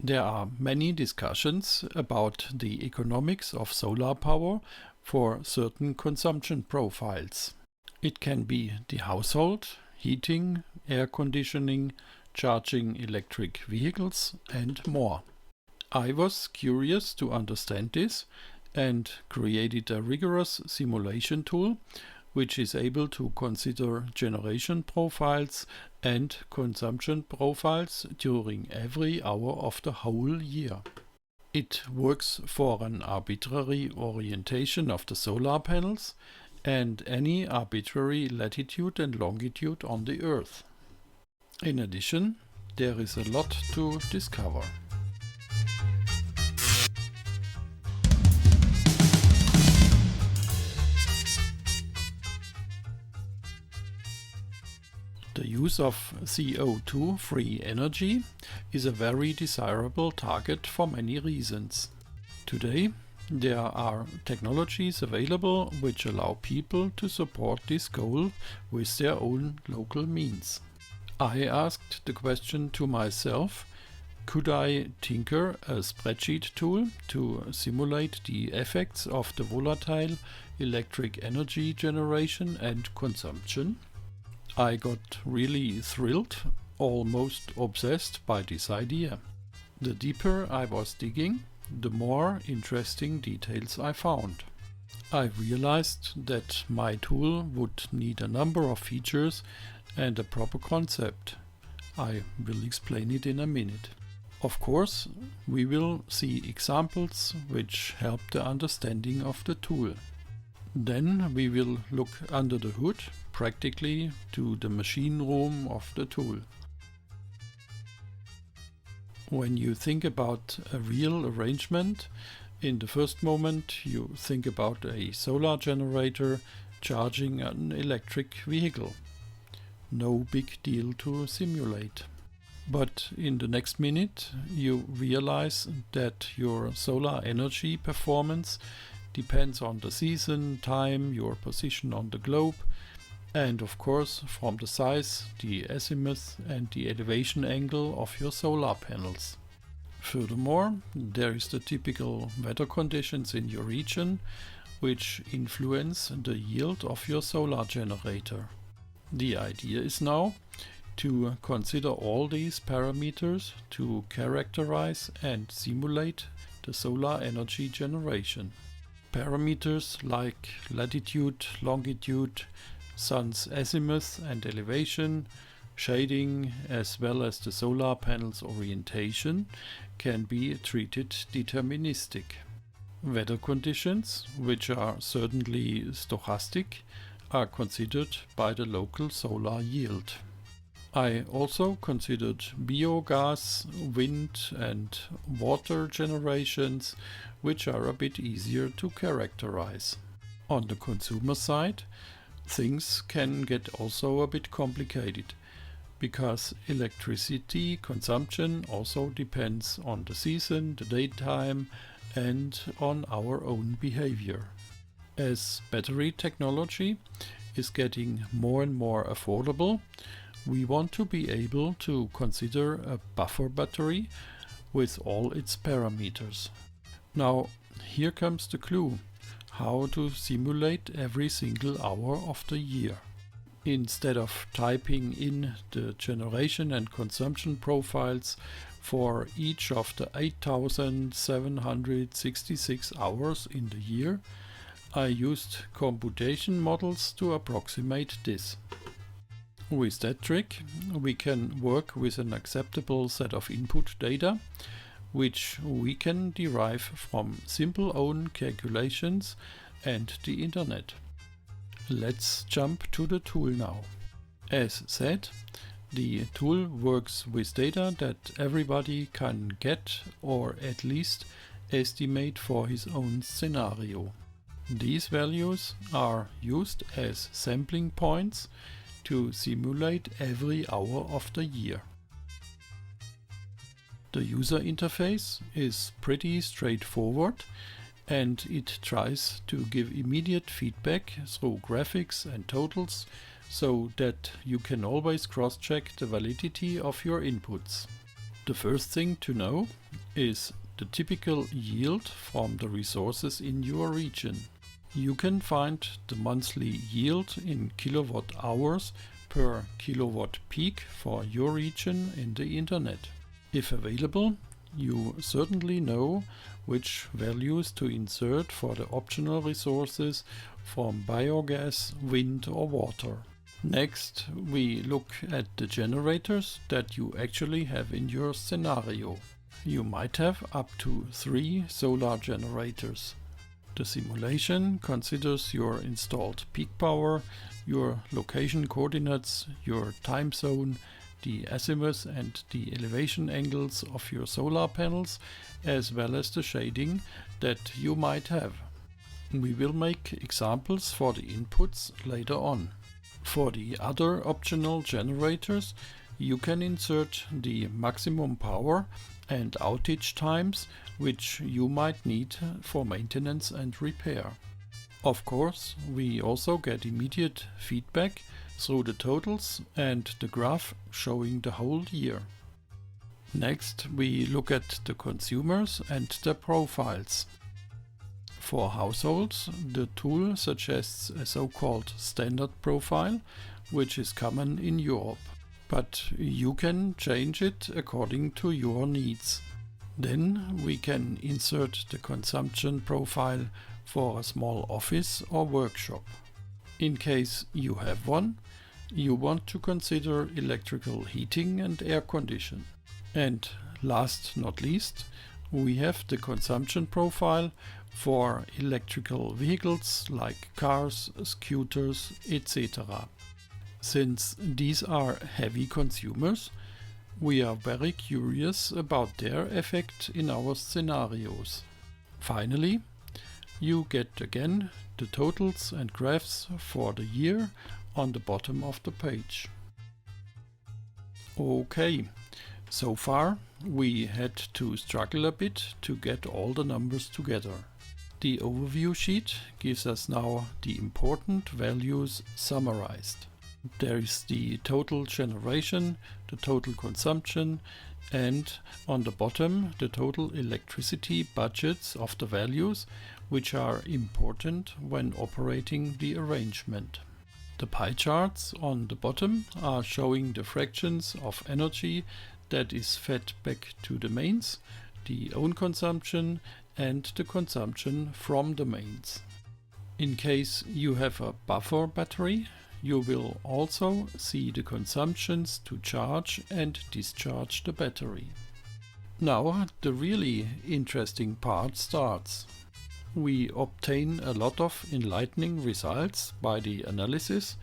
There are many discussions about the economics of solar power for certain consumption profiles. It can be the household, heating, air conditioning, charging electric vehicles, and more. I was curious to understand this and created a rigorous simulation tool which is able to consider generation profiles and consumption profiles during every hour of the whole year. It works for an arbitrary orientation of the solar panels and any arbitrary latitude and longitude on the Earth. In addition, there is a lot to discover. The use of CO2-free energy is a very desirable target for many reasons. Today, there are technologies available which allow people to support this goal with their own local means. I asked the question to myself, could I tinker a spreadsheet tool to simulate the effects of the volatile electric energy generation and consumption? I got really thrilled, almost obsessed by this idea. The deeper I was digging, the more interesting details I found. I realized that my tool would need a number of features and a proper concept. I will explain it in a minute. Of course, we will see examples which help the understanding of the tool. Then we will look under the hood, practically to the machine room of the tool. When you think about a real arrangement, in the first moment you think about a solar generator charging an electric vehicle. No big deal to simulate. But in the next minute you realize that your solar energy performance depends on the season, time, your position on the globe, and of course from the size, the azimuth and the elevation angle of your solar panels. Furthermore, there is the typical weather conditions in your region which influence the yield of your solar generator. The idea is now to consider all these parameters to characterize and simulate the solar energy generation. Parameters like latitude, longitude, sun's azimuth and elevation, shading, as well as the solar panel's orientation, can be treated deterministic. Weather conditions, which are certainly stochastic, are considered by the local solar yield. I also considered biogas, wind and water generations, which are a bit easier to characterize. On the consumer side, things can get also a bit complicated, because electricity consumption also depends on the season, the daytime, and on our own behavior. As battery technology is getting more and more affordable, we want to be able to consider a buffer battery with all its parameters. Now, here comes the clue, how to simulate every single hour of the year. Instead of typing in the generation and consumption profiles for each of the 8,766 hours in the year, I used computation models to approximate this. With that trick, we can work with an acceptable set of input data, which we can derive from simple own calculations and the internet. Let's jump to the tool now. As said, the tool works with data that everybody can get or at least estimate for his own scenario. These values are used as sampling points to simulate every hour of the year. The user interface is pretty straightforward and it tries to give immediate feedback through graphics and totals so that you can always cross-check the validity of your inputs. The first thing to know is the typical yield from the resources in your region. You can find the monthly yield in kilowatt hours per kilowatt peak for your region in the internet. If available, you certainly know which values to insert for the optional resources from biogas, wind or water. Next, we look at the generators that you actually have in your scenario. You might have up to 3 solar generators. The simulation considers your installed peak power, your location coordinates, your time zone, the azimuth and the elevation angles of your solar panels, as well as the shading that you might have. We will make examples for the inputs later on. For the other optional generators, you can insert the maximum power and outage times which you might need for maintenance and repair. Of course, we also get immediate feedback through the totals and the graph showing the whole year. Next, we look at the consumers and their profiles. For households, the tool suggests a so-called standard profile, which is common in Europe. But you can change it according to your needs. Then we can insert the consumption profile for a small office or workshop. In case you have one, you want to consider electrical heating and air condition. And last not least, we have the consumption profile for electrical vehicles like cars, scooters, etc. Since these are heavy consumers, we are very curious about their effect in our scenarios. Finally, you get again the totals and graphs for the year on the bottom of the page. Okay, so far we had to struggle a bit to get all the numbers together. The overview sheet gives us now the important values summarized. There is the total generation, the total consumption, and on the bottom the total electricity budgets of the values which are important when operating the arrangement. The pie charts on the bottom are showing the fractions of energy that is fed back to the mains, the own consumption and the consumption from the mains. In case you have a buffer battery, you will also see the consumptions to charge and discharge the battery. Now the really interesting part starts. We obtain a lot of enlightening results by the analysis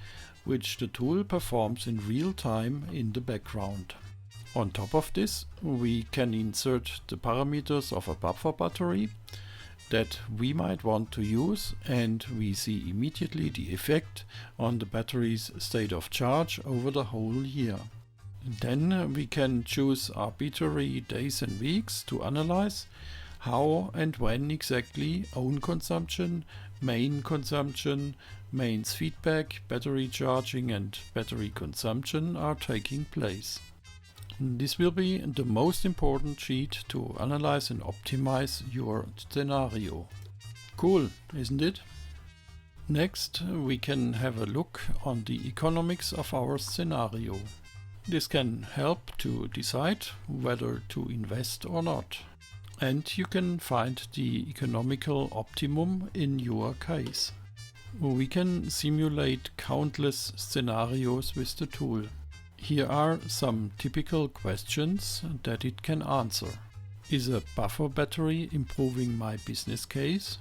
which the tool performs in real time in the background. On top of this, we can insert the parameters of a buffer battery that we might want to use, and we see immediately the effect on the battery's state of charge over the whole year. Then we can choose arbitrary days and weeks to analyze how and when exactly own consumption, main consumption, mains feedback, battery charging and battery consumption are taking place. This will be the most important sheet to analyze and optimize your scenario. Cool, isn't it? Next, we can have a look on the economics of our scenario. This can help to decide whether to invest or not. And you can find the economical optimum in your case. We can simulate countless scenarios with the tool. Here are some typical questions that it can answer. Is a buffer battery improving my business case?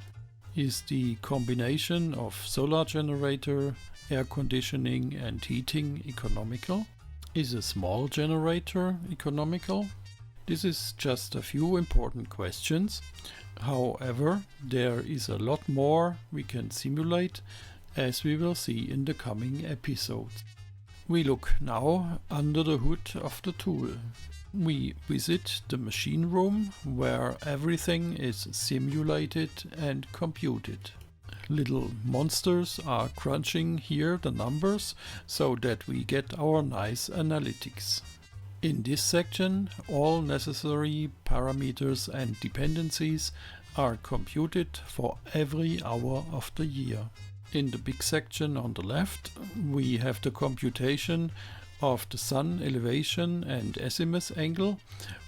Is the combination of solar generator, air conditioning and heating economical? Is a small generator economical? This is just a few important questions. However, there is a lot more we can simulate, as we will see in the coming episodes. We look now under the hood of the tool. We visit the machine room where everything is simulated and computed. Little monsters are crunching here the numbers so that we get our nice analytics. In this section, all necessary parameters and dependencies are computed for every hour of the year. In the big section on the left, we have the computation of the sun elevation and azimuth angle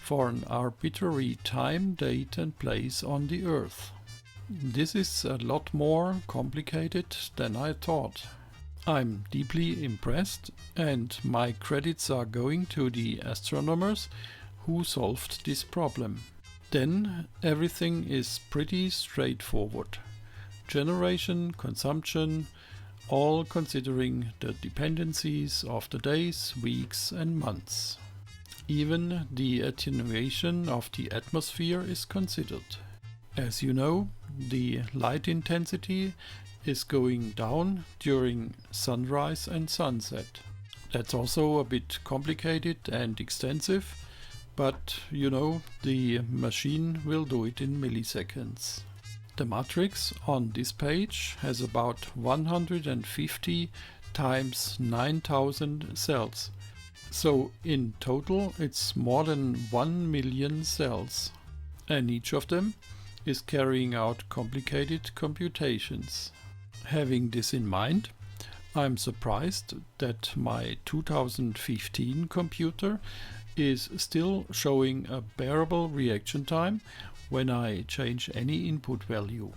for an arbitrary time, date and place on the Earth. This is a lot more complicated than I thought. I'm deeply impressed, and my credits are going to the astronomers who solved this problem. Then everything is pretty straightforward. Generation, consumption, all considering the dependencies of the days, weeks and months. Even the attenuation of the atmosphere is considered. As you know, the light intensity is going down during sunrise and sunset. That's also a bit complicated and extensive, but you know, the machine will do it in milliseconds. The matrix on this page has about 150 times 9000 cells. So in total it's more than 1 million cells. And each of them is carrying out complicated computations. Having this in mind, I'm surprised that my 2015 computer is still showing a bearable reaction time when I change any input value.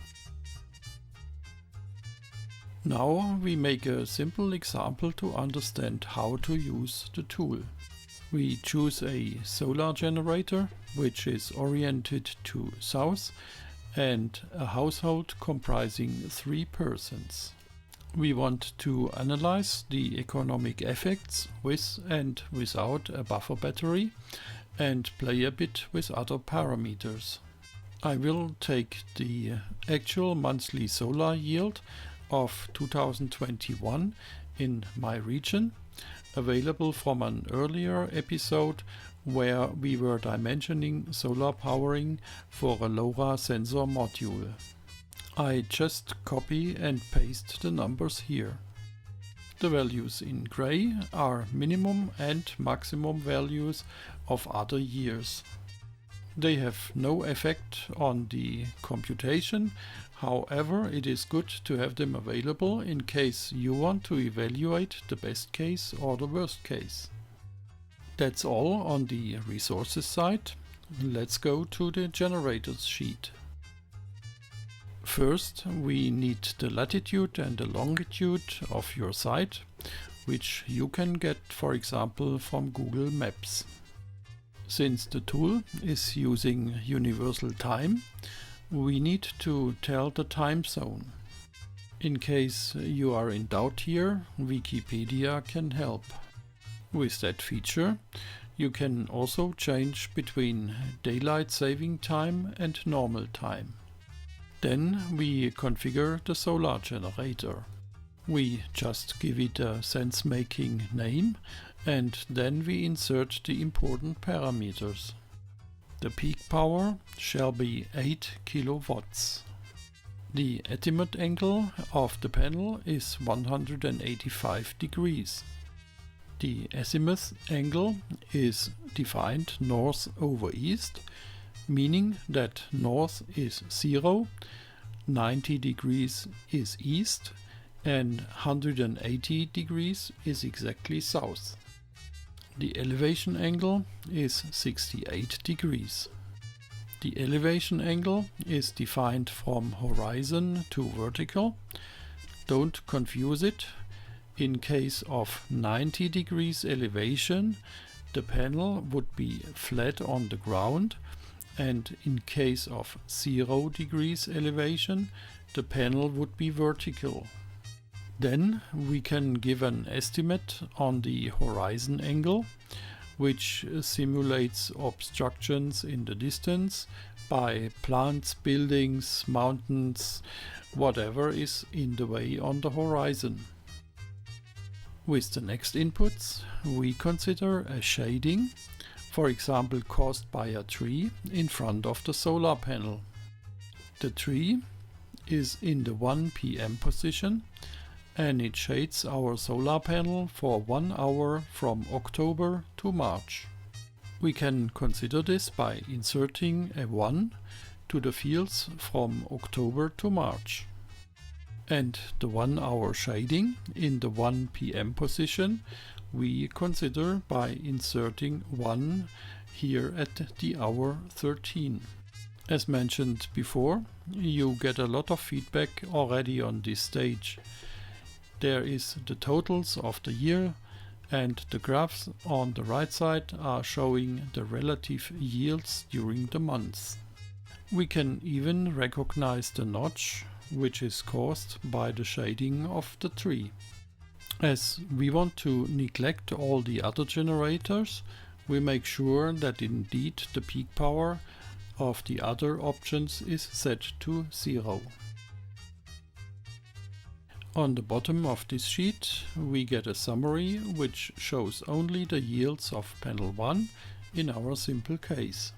Now we make a simple example to understand how to use the tool. We choose a solar generator which is oriented to south and a household comprising 3 persons. We want to analyze the economic effects with and without a buffer battery and play a bit with other parameters. I will take the actual monthly solar yield of 2021 in my region, available from an earlier episode where we were dimensioning solar powering for a LoRa sensor module. I just copy and paste the numbers here. The values in gray are minimum and maximum values of other years. They have no effect on the computation, however it is good to have them available in case you want to evaluate the best case or the worst case. That's all on the resources side. Let's go to the generators sheet. First, we need the latitude and the longitude of your site, which you can get, for example, from Google Maps. Since the tool is using universal time, we need to tell the time zone. In case you are in doubt here, Wikipedia can help. With that feature, you can also change between daylight saving time and normal time. Then we configure the solar generator. We just give it a sense-making name and then we insert the important parameters. The peak power shall be 8 kilowatts. The azimuth angle of the panel is 185 degrees. The azimuth angle is defined north over east, meaning that north is 0, 90 degrees is east, and 180 degrees is exactly south. The elevation angle is 68 degrees. The elevation angle is defined from horizon to vertical. Don't confuse it. In case of 90 degrees elevation, the panel would be flat on the ground, and in case of 0 degrees elevation, the panel would be vertical. Then we can give an estimate on the horizon angle, which simulates obstructions in the distance by plants, buildings, mountains, whatever is in the way on the horizon. With the next inputs, we consider a shading, for example caused by a tree in front of the solar panel. The tree is in the 1 p.m. position and it shades our solar panel for 1 hour from October to March. We can consider this by inserting a 1 to the fields from October to March. And the 1 hour shading in the 1 p.m. position we consider by inserting 1 here at the hour 13. As mentioned before, you get a lot of feedback already on this stage. There is the totals of the year, and the graphs on the right side are showing the relative yields during the months. We can even recognize the notch, which is caused by the shading of the tree. As we want to neglect all the other generators, we make sure that indeed the peak power of the other options is set to 0. On the bottom of this sheet we get a summary which shows only the yields of panel 1 in our simple case.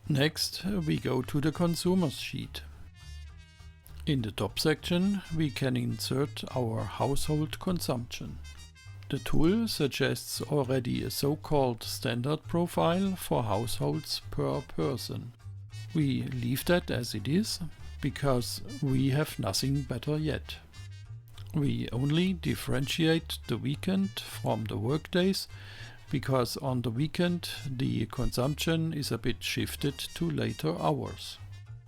Next we go to the consumers sheet. In the top section we can insert our household consumption. The tool suggests already a so-called standard profile for households per person. We leave that as it is, because we have nothing better yet. We only differentiate the weekend from the workdays, because on the weekend the consumption is a bit shifted to later hours.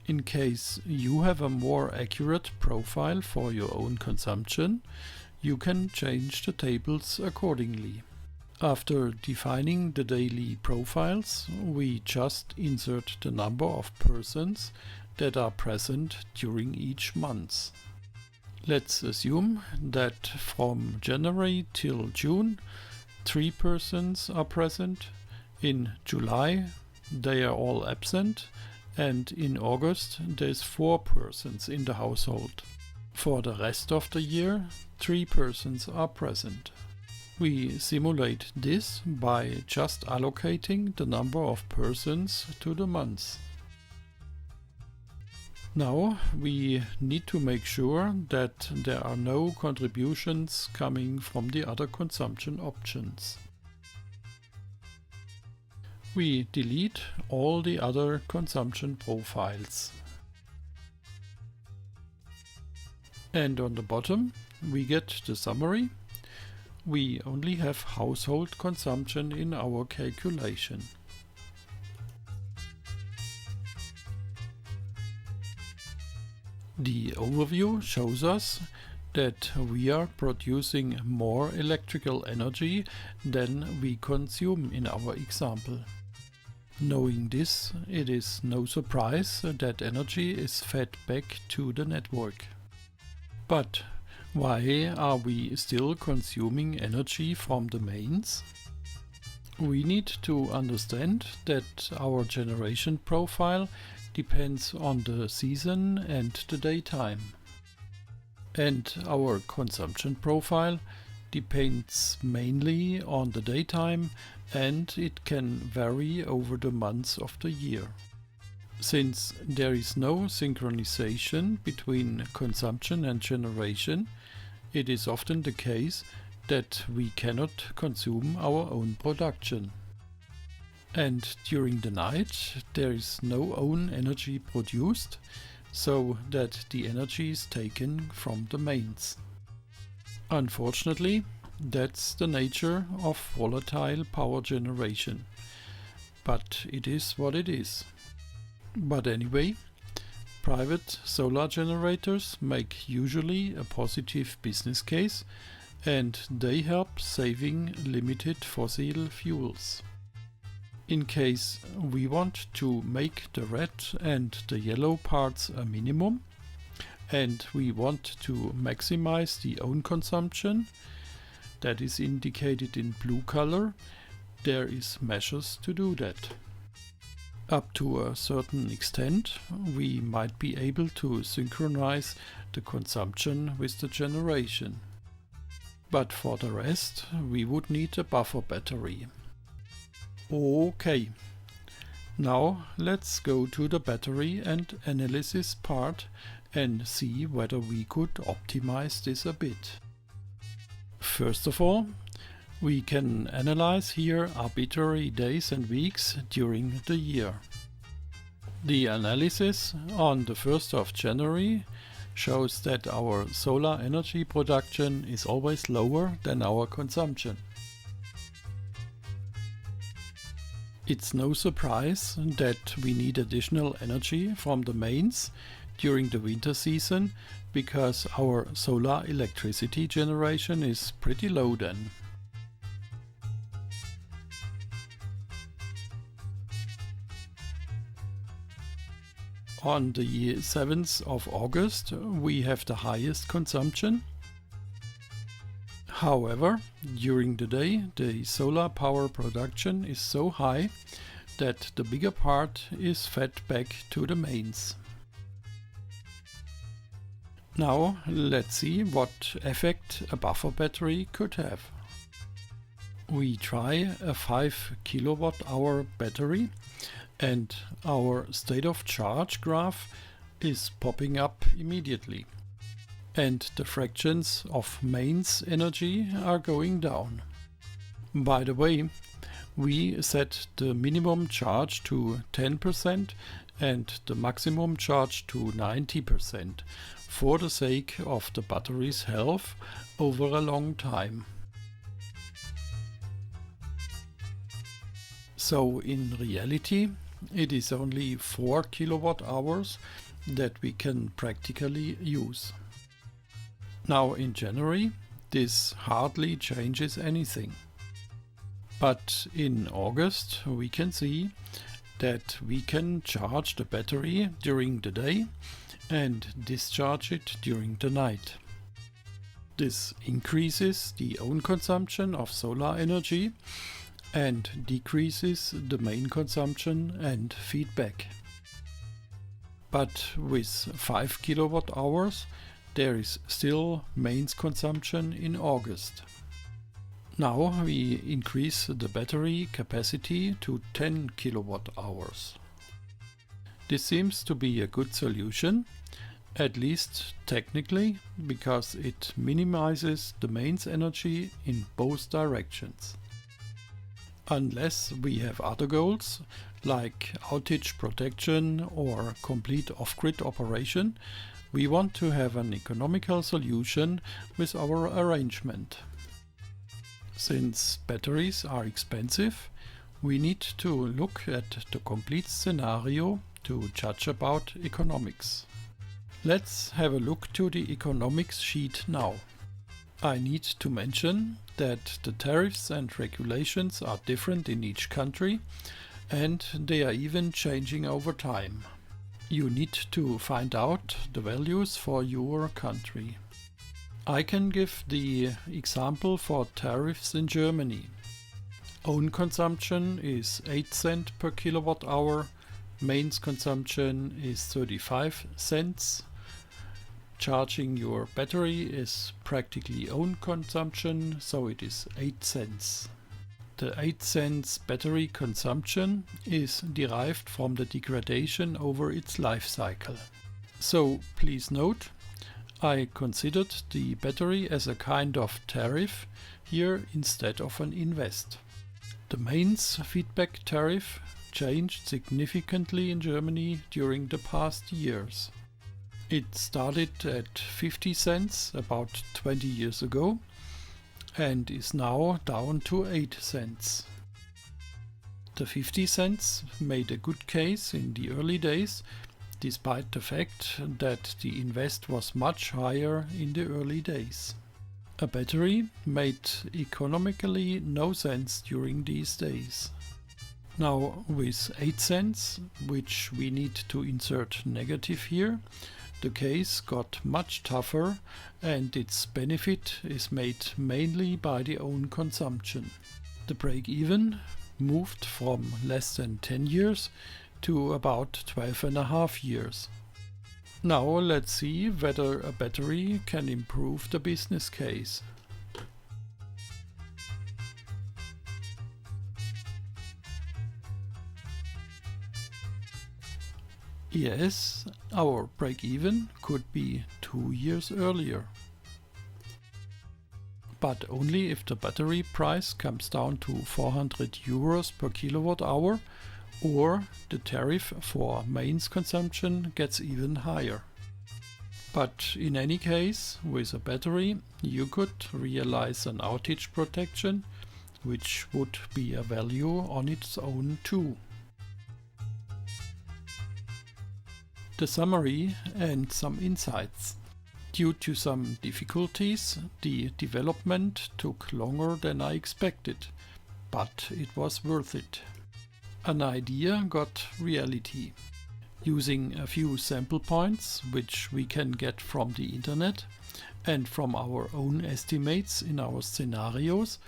In case you have a more accurate profile for your own consumption, you can change the tables accordingly. After defining the daily profiles, we just insert the number of persons that are present during each month. Let's assume that from January till June 3 persons are present, in July they are all absent, and in August there's 4 persons in the household. For the rest of the year 3 persons are present. We simulate this by just allocating the number of persons to the months. Now we need to make sure that there are no contributions coming from the other consumption options. We delete all the other consumption profiles. And on the bottom we get the summary. We only have household consumption in our calculation. The overview shows us that we are producing more electrical energy than we consume in our example. Knowing this, it is no surprise that energy is fed back to the network. But why are we still consuming energy from the mains? We need to understand that our generation profile depends on the season and the daytime. And our consumption profile depends mainly on the daytime, and it can vary over the months of the year. Since there is no synchronization between consumption and generation, it is often the case that we cannot consume our own production. And during the night there is no own energy produced, so that the energy is taken from the mains. Unfortunately, that's the nature of volatile power generation. But it is what it is. But anyway, private solar generators make usually a positive business case, and they help saving limited fossil fuels. In case we want to make the red and the yellow parts a minimum, and we want to maximize the own consumption, that is indicated in blue color, there is measures to do that. Up to a certain extent, we might be able to synchronize the consumption with the generation. But for the rest, we would need a buffer battery. Okay, now let's go to the battery and analysis part and see whether we could optimize this a bit. First of all, We can analyze here arbitrary days and weeks during the year. The analysis on the 1st of January shows that our solar energy production is always lower than our consumption. It's no surprise that we need additional energy from the mains during the winter season, because our solar electricity generation is pretty low then. On the 7th of August we have the highest consumption. However, during the day the solar power production is so high that the bigger part is fed back to the mains. Now let's see what effect a buffer battery could have. We try a 5 kWh battery, and our state of charge graph is popping up immediately, and the fractions of mains energy are going down. By the way, we set the minimum charge to 10% and the maximum charge to 90% for the sake of the battery's health over a long time. So in reality, it is only 4 kWh that we can practically use. Now in January, this hardly changes anything. But in August we can see that we can charge the battery during the day and discharge it during the night. This increases the own consumption of solar energy and decreases the main consumption and feedback. But with 5 kWh there is still mains consumption in August. Now we increase the battery capacity to 10 kWh. This seems to be a good solution, at least technically, because it minimizes the mains energy in both directions. Unless we have other goals, like outage protection or complete off-grid operation, we want to have an economical solution with our arrangement. Since batteries are expensive, we need to look at the complete scenario to judge about economics. Let's have a look to the economics sheet now. I need to mention that the tariffs and regulations are different in each country, and they are even changing over time. You need to find out the values for your country. I can give the example for tariffs in Germany. Own consumption is 8 cents per kWh, mains consumption is 35 cents. Charging your battery is practically own consumption, so it is 8 cents. The 8 cents battery consumption is derived from the degradation over its life cycle. So please note, I considered the battery as a kind of tariff here instead of an invest. The mains feedback tariff changed significantly in Germany during the past years. It started at 50 cents about 20 years ago and is now down to 8 cents. The 50 cents made a good case in the early days, despite the fact that the invest was much higher in the early days. A battery made economically no sense during these days. Now with 8 cents, which we need to insert negative here, the case got much tougher and its benefit is made mainly by the own consumption. The break-even moved from less than 10 years to about 12.5 years. Now let's see whether a battery can improve the business case. Yes, our break-even could be 2 years earlier. but only if the battery price comes down to 400 euros per kilowatt hour, or the tariff for mains consumption gets even higher. But in any case, with a battery, you could realize an outage protection, which would be a value on its own too. The summary and some insights. Due to some difficulties, the development took longer than I expected, but it was worth it. An idea got reality. Using a few sample points, which we can get from the internet and from our own estimates in our scenarios,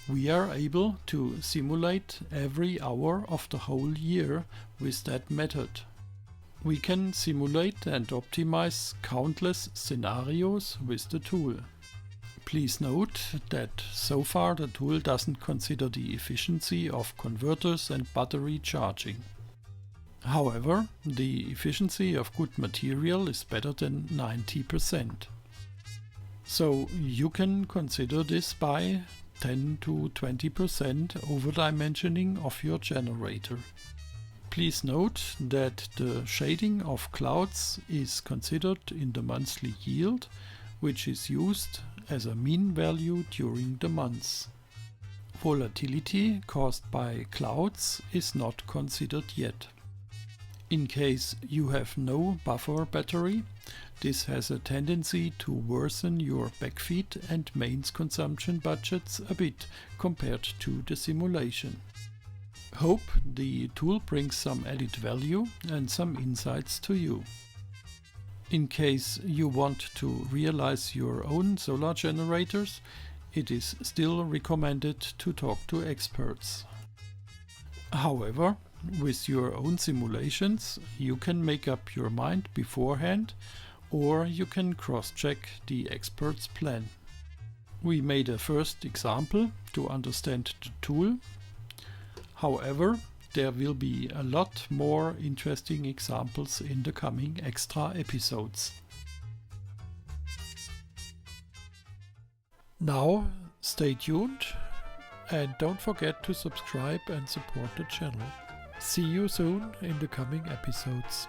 we are able to simulate every hour of the whole year with that method. We can simulate and optimize countless scenarios with the tool. Please note that so far the tool doesn't consider the efficiency of converters and battery charging. However, the efficiency of good material is better than 90%. So you can consider this by 10 to 20% overdimensioning of your generator. Please note that the shading of clouds is considered in the monthly yield, which is used as a mean value during the months. Volatility caused by clouds is not considered yet. In case you have no buffer battery, this has a tendency to worsen your backfeed and mains consumption budgets a bit compared to the simulation. Hope the tool brings some added value and some insights to you. In case you want to realize your own solar generators, it is still recommended to talk to experts. However, with your own simulations, you can make up your mind beforehand, or you can cross-check the expert's plan. We made a first example to understand the tool. However, there will be a lot more interesting examples in the coming extra episodes. Now, stay tuned and don't forget to subscribe and support the channel. See you soon in the coming episodes.